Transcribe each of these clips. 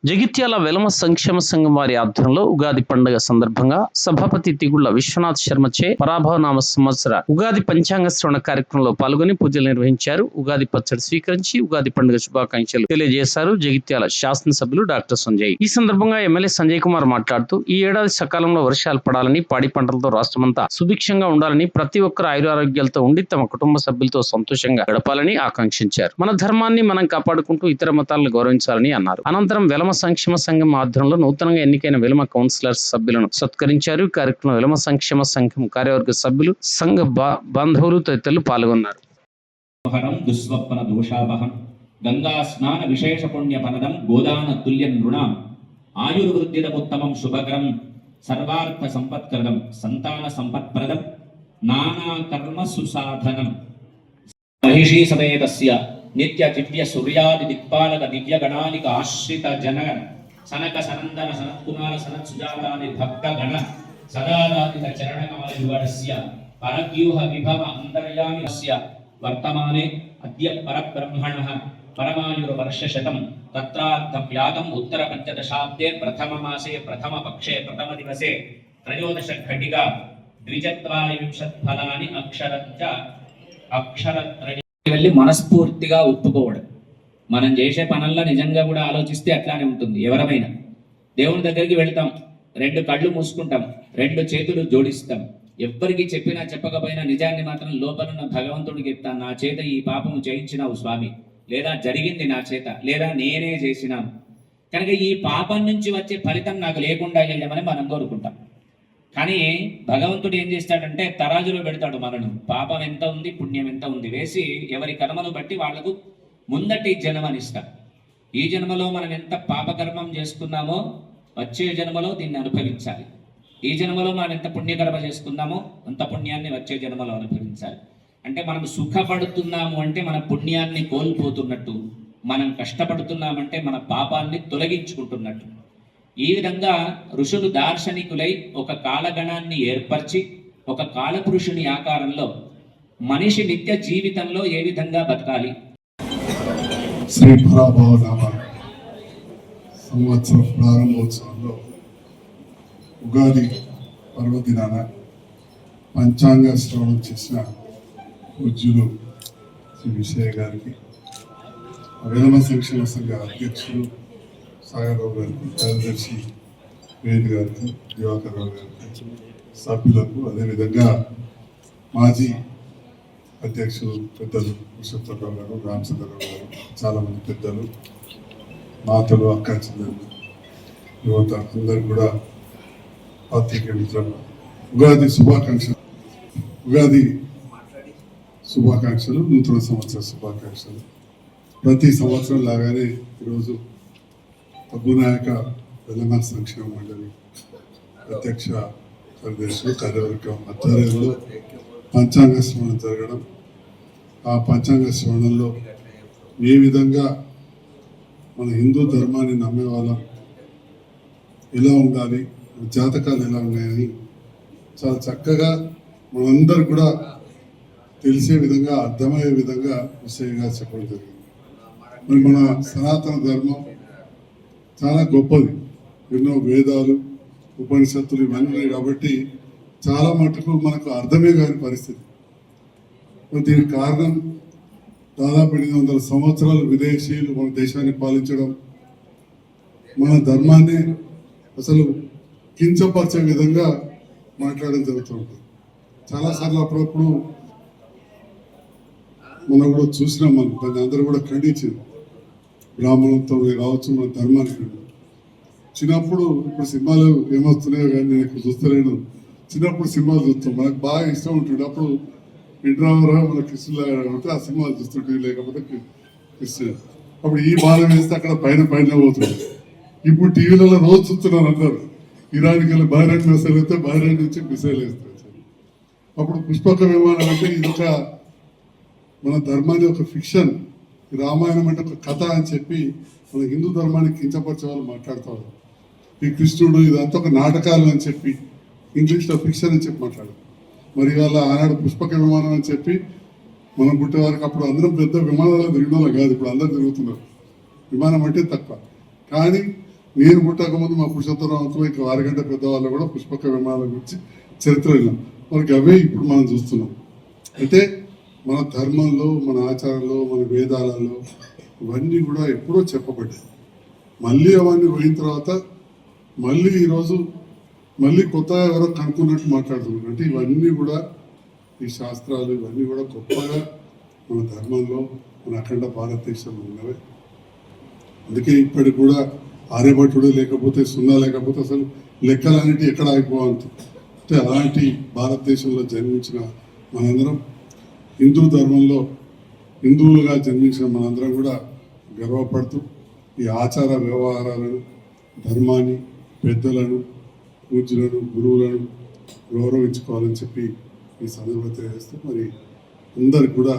జగిత్యాల వెలమ సంక్షేమ సంఘం వారి ఆధ్వర్యంలో ఉగాది పండుగ సందర్భంగా సభాపతి తిగుళ్ల విశ్వనాథ్ శర్మచే పరాభవనామ సంవత్సర ఉగాది పంచాంగ శ్రవణ కార్యక్రమంలో పాల్గొని పూజలు నిర్వహించారు. ఉగాది పచ్చడి స్వీకరించి ఉగాది పండుగ శుభాకాంక్షలు తెలియజేశారు జగిత్యాల శాసనసభ్యులు డాక్టర్ సంజయ్. ఈ సందర్భంగా ఎమ్మెల్యే సంజయ్ కుమార్ మాట్లాడుతూ ఈ ఏడాది సకాలంలో వర్షాలు పడాలని, పాడి పంటలతో రాష్ట్రమంతా సుభిక్షంగా ఉండాలని, ప్రతి ఒక్కరు ఆయురారోగ్యాలతో ఉండి తమ కుటుంబ సభ్యులతో సంతోషంగా గడపాలని ఆకాంక్షించారు. మన ధర్మాన్ని మనం కాపాడుకుంటూ ఇతర మతాలను గౌరవించాలని అన్నారు. అనంతరం వెలమ సంక్షేమ సంఘం ఆధ్వర్యంలో నూతనంగా ఎన్నికైన వెలమ కౌన్సిలర్స్ సభ్యులను సత్కరించారు. కార్యక్రమంలో వెలమ సంక్షేమ సంఘం కార్యవర్గ సభ్యులు, సంఘ బాంధవులు తదితరులు పాల్గొన్నారు. దుస్వప్న దోషాపహం గంగా స్నాన విశేష పుణ్య ఫలదం గోదాన తుల్యం నృణాం ఆయుర్వృద్ధిదముత్తమం శుభకరం సర్వార్థ సంపత్కరం సంతాన సంపత్ప్రదం నానా కర్మ సుసాధనం మహిషీ సమేతస్య నిత్య దివ్య సూర్యాది దిక్పాలక దివ్య గణానిక ఆశ్రిత జన సనక సనందన సనత్కుమార సనత్ సుజాతాని భక్త గణ సదారాధిత చరణ కమల యుగస్య పరవ్యూహ విభవ అంతర్యామిస్య వర్తమానే అద్య పరబ్రహ్మణః పరమాయుర్ వర్షశతం తత్రార్థం యాగం ఉత్తర పంచదశాబ్దే ప్రథమ మాసే ప్రథమ పక్షే ప్రథమ దివసే త్రయోదశ ఘటికా ద్విచత్వారింశత్ ఫలాని అక్షరత్రయ వెళ్ళి మనస్ఫూర్తిగా ఒప్పుకోవడం. మనం చేసే పనుల్లో నిజంగా కూడా ఆలోచిస్తే అట్లానే ఉంటుంది. ఎవరమైనా దేవుని దగ్గరికి వెళ్తాం, రెండు కళ్ళు మూసుకుంటాం, రెండు చేతులు జోడిస్తాం. ఎవ్వరికి చెప్పినా చెప్పకపోయినా నిజాన్ని మాత్రం లోపలున్న భగవంతుడికి చెప్తాను, నా చేత ఈ పాపము చేయించినావు స్వామి, లేదా జరిగింది నా చేత, లేదా నేనే చేసినాను కనుక ఈ పాపం నుంచి వచ్చే ఫలితం నాకు లేకుండా వెళ్ళమని మనం కోరుకుంటాం. కానీ భగవంతుడు ఏం చేస్తాడంటే తరాజులో పెడతాడు మనను. పాపం ఎంత ఉంది, పుణ్యం ఎంత ఉంది వేసి ఎవరి కర్మను బట్టి వాళ్లకు ముందటి జన్మనిస్తాడు. ఈ జన్మలో మనం ఎంత పాపకర్మం చేసుకున్నామో వచ్చే జన్మలో దీన్ని అనుభవించాలి. ఈ జన్మలో మనం ఎంత పుణ్యకర్మ చేసుకున్నామో అంత పుణ్యాన్ని వచ్చే జన్మలో అనుభవించాలి. అంటే మనం సుఖపడుతున్నాము అంటే మన పుణ్యాన్ని కోల్పోతున్నట్టు, మనం కష్టపడుతున్నామంటే మన పాపాన్ని తొలగించుకుంటున్నట్టు. ఈ విధంగా ఋషులు దార్శనికులై ఒక కాలగణాన్ని ఏర్పరిచి ఒక కాలపురుషుని ఆకారంలో మనిషి నిత్య జీవితంలో ఏ విధంగా బతకాలి. శ్రీ పరాభవనామ సంవత్సర ప్రారంభోత్సవంలో ఉగాది పర్వదినాన పంచాంగ శ్రవణం చేసిన పూజ్యులు శ్రీ విషయ గారికి, వెలమ సంక్షేమ సంఘ అధ్యక్షులు సాగరరావు గారికి, కార్యదర్శి వేద్ గారికి, దివాకర్ రావు గారికి, సభ్యులకు, అదేవిధంగా మాజీ అధ్యక్షులు పెద్దలు పురుషోత్తమరావు గారు, రామచంద్రరావు గారు, చాలామంది పెద్దలు, మాతలు, అక్క చెల్లెలు, యువత అందరూ కూడా పాత్రికేయ మిత్రులు ఉగాది శుభాకాంక్షలు. ఉగాది శుభాకాంక్షలు, నూతన సంవత్సర శుభాకాంక్షలు. ప్రతి సంవత్సరం లాగానే ఈరోజు పద్మనాయక వెలమ సంక్షేమ మండలి అధ్యక్ష కార్యదర్శులు కార్యవర్గం ఆధ్వర్యంలో పంచాంగ శ్రవణం జరగడం, ఆ పంచాంగ శ్రవణంలో ఏ విధంగా మన హిందూ ధర్మాన్ని నమ్మే వాళ్ళం ఎలా ఉండాలి, జాతకాలు ఎలా ఉన్నాయని చాలా చక్కగా మనందరూ కూడా తెలిసే విధంగా, అర్థమయ్యే విధంగా విషయంగా చెప్పడం జరిగింది. మరి మన సనాతన ధర్మం చాలా గొప్పది, ఎన్నో వేదాలు, ఉపనిషత్తులు ఇవన్నీ ఉన్నాయి కాబట్టి చాలా మటుకు మనకు అర్థమే కాని పరిస్థితి. దీనికి కారణం దాదాపు 800 సంవత్సరాలు విదేశీయులు మన దేశాన్ని పాలించడం, మన ధర్మాన్ని అసలు కించపరిచే విధంగా మాట్లాడడం జరుగుతూ ఉంటుంది. చాలాసార్లు అప్పుడప్పుడు మనం కూడా చూసినాం, మనం దాన్ని అందరూ కూడా ఖండించింది. బ్రాహ్మణత్వం కావచ్చు, మన ధర్మానికి. చిన్నప్పుడు ఇప్పుడు సినిమాలు ఏమొస్తున్నాయో కానీ నేను ఇక్కడ చూస్తలేను. చిన్నప్పుడు సినిమాలు చూస్తాం, మనకు బాగా ఇష్టం ఉంటుంది. అప్పుడు ఇంద్రావరావు మన కృష్ణులాగా ఉంటే ఆ సినిమాలు చూస్తుంటే, లేకపోతే కృష్ణ అప్పుడు ఈ బాధ వేస్తే అక్కడ పైన పోతుంది. ఇప్పుడు టీవీలలో రోజు చూస్తున్నారు అందరు. ఇరాన్కి వెళ్ళి బహ్రెయిన్ మిసైల్ అయితే బహ్రెయిన్ నుంచి మిసైల్ వేస్తారు. అప్పుడు పుష్పక విమానం అంటే ఇదొక మన ధర్మాన్ని ఒక ఫిక్షన్, రామాయణం అంటే ఒక కథ అని చెప్పి మన హిందూ ధర్మాన్ని కించపరిచే వాళ్ళు మాట్లాడతారు. ఈ కృష్ణుడు ఇదంతా ఒక నాటకాలు అని చెప్పి ఇంగ్లీష్లో ఫిక్షన్ అని చెప్పి మాట్లాడారు. మరి వాళ్ళ ఆనాడు పుష్పక విమానం అని చెప్పి మనం పుట్టే వారికి అప్పుడు అందరం పెద్ద విమానాలు తిరిగిన వాళ్ళు కాదు, ఇప్పుడు అందరూ తిరుగుతున్నారు. విమానం అంటే తక్కువ. కానీ నేను పుట్టక ముందు మా పురుషోత్తరావంతులు ఇంకా వారిగంట పెద్దవాళ్ళు కూడా పుష్పక విమానాల గురించి చరిత్ర విన్నాం. మనకి అవే ఇప్పుడు మనం చూస్తున్నాం. అయితే మన ధర్మంలో, మన ఆచారంలో, మన వేదాలలో ఇవన్నీ కూడా ఎప్పుడో చెప్పబడ్డాయి. మళ్ళీ అవన్నీ పోయిన తర్వాత మళ్ళీ ఈరోజు మళ్ళీ కొత్తగా ఎవరో కనుక్కున్నట్టు మాట్లాడుతున్నారు. అంటే ఇవన్నీ కూడా ఈ శాస్త్రాలు ఇవన్నీ కూడా గొప్పగా మన ధర్మంలో, మన అఖండ భారతదేశంలో ఉన్నవే. అందుకే ఇప్పటికి కూడా ఆర్యభట్టుడు లేకపోతే సున్నా లేకపోతే అసలు లెక్కలన్నిటి ఎక్కడ అయిపోవాలి. అంటే అలాంటి భారతదేశంలో జన్మించిన మనందరం, హిందూ ధర్మంలో హిందువులుగా జన్మించిన మనందరం కూడా గర్వపడుతూ ఈ ఆచార వ్యవహారాలను, ధర్మాన్ని, పెద్దలను, పూజ్యులను, గురువులను గౌరవించుకోవాలని చెప్పి ఈ సందర్భంగా తెలియజేస్తూ మరి అందరికి కూడా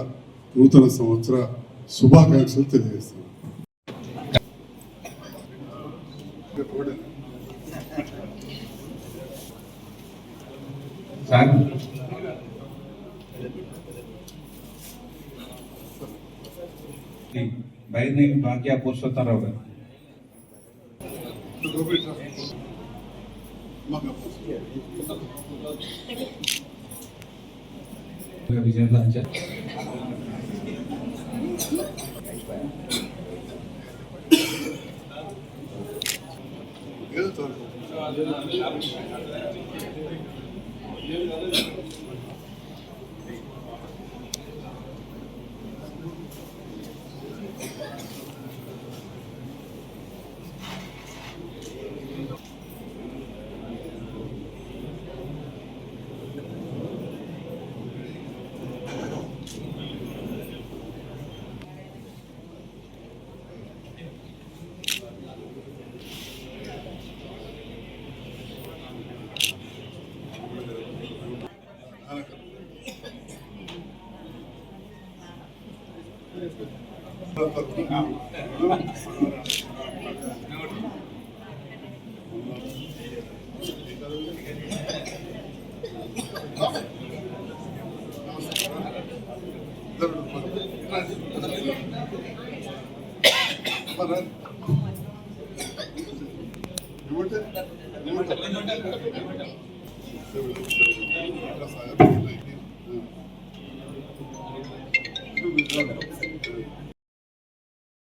నూతన సంవత్సర శుభాకాంక్షలు తెలియజేస్తున్నాను. సార్ బైర్ని భాగ్య పురుషోత్తమరావు గారు విజయరాజ